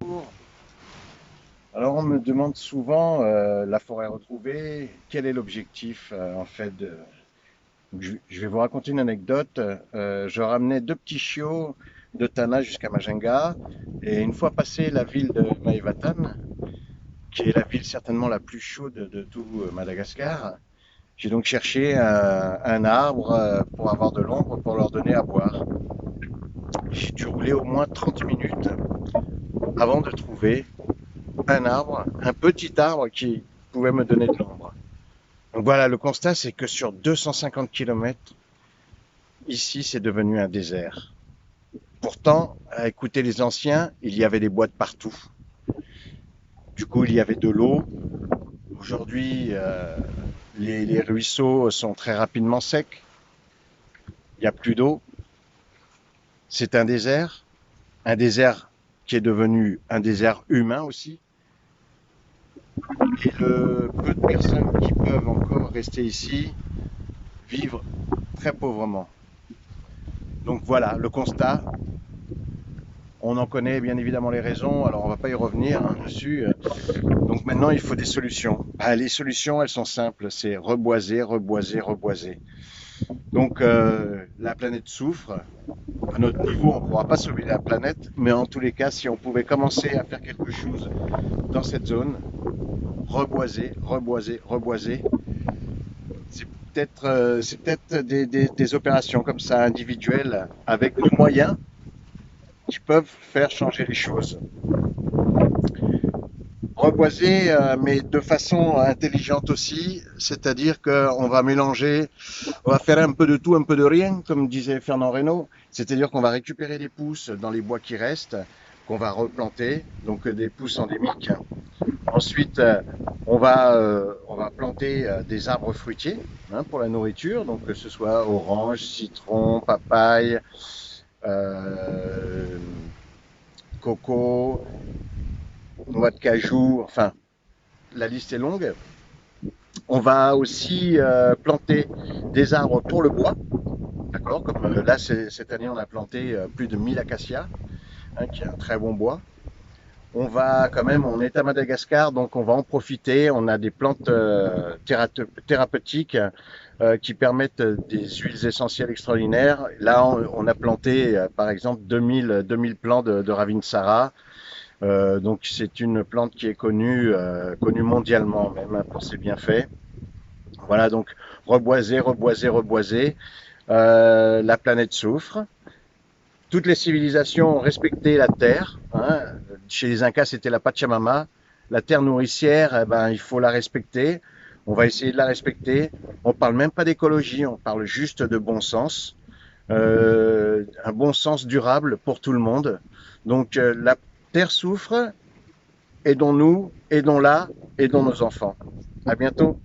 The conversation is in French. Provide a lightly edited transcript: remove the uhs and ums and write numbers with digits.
bonjour. Alors on me demande souvent la forêt retrouvée, quel est l'objectif en fait je vais vous raconter une anecdote. Je ramenais deux petits chiots de Tana jusqu'à Majinga et une fois passé la ville de Maevatan, qui est la ville certainement la plus chaude de tout Madagascar, j'ai donc cherché un arbre pour avoir de l'ombre pour leur donner à boire. J'ai dû rouler au moins 30 minutes avant de trouver un arbre, un petit arbre qui pouvait me donner de l'ombre. Donc voilà, le constat, c'est que sur 250 kilomètres, ici, c'est devenu un désert. Pourtant, à écouter les anciens, il y avait des boîtes partout. Du coup, il y avait de l'eau. Aujourd'hui, les ruisseaux sont très rapidement secs. Il n'y a plus d'eau. C'est un désert qui est devenu un désert humain aussi. Et le peu de personnes qui peuvent encore rester ici vivent très pauvrement. Donc voilà, le constat, on en connaît bien évidemment les raisons, alors on ne va pas y revenir dessus. Donc maintenant, il faut des solutions. Les solutions, elles sont simples, c'est reboiser, reboiser, reboiser. Donc la planète souffre. À notre niveau, on ne pourra pas sauver la planète, mais en tous les cas, si on pouvait commencer à faire quelque chose dans cette zone, reboiser, reboiser, reboiser, c'est peut-être des opérations comme ça individuelles avec nos moyens qui peuvent faire changer les choses. Reboiser, mais de façon intelligente aussi, c'est-à-dire qu'on va mélanger, on va faire un peu de tout, un peu de rien, comme disait Fernand Reynaud, c'est-à-dire qu'on va récupérer des pousses dans les bois qui restent, qu'on va replanter, donc des pousses endémiques. Ensuite, on va planter des arbres fruitiers pour la nourriture, donc que ce soit orange, citron, papaye, euh, coco, noix de cajou, enfin, la liste est longue. On va aussi planter des arbres pour le bois, d'accord. Comme là, cette année, on a planté plus de 1000 acacias, qui est un très bon bois. On va quand même, on est à Madagascar, donc on va en profiter. On a des plantes thérapeutiques qui permettent des huiles essentielles extraordinaires. Là, on a planté, par exemple, 2000 plants de Ravinsara. Donc c'est une plante qui est connue mondialement même pour ses bienfaits. Voilà, donc reboiser, reboiser, reboiser. La planète souffre. Toutes les civilisations ont respecté la terre. Chez les Incas, c'était la Pachamama. La terre nourricière, il faut la respecter. On va essayer de la respecter. On ne parle même pas d'écologie, on parle juste de bon sens. Un bon sens durable pour tout le monde. Donc la terre souffre, aidons-nous, aidons-la, aidons nos enfants. À bientôt.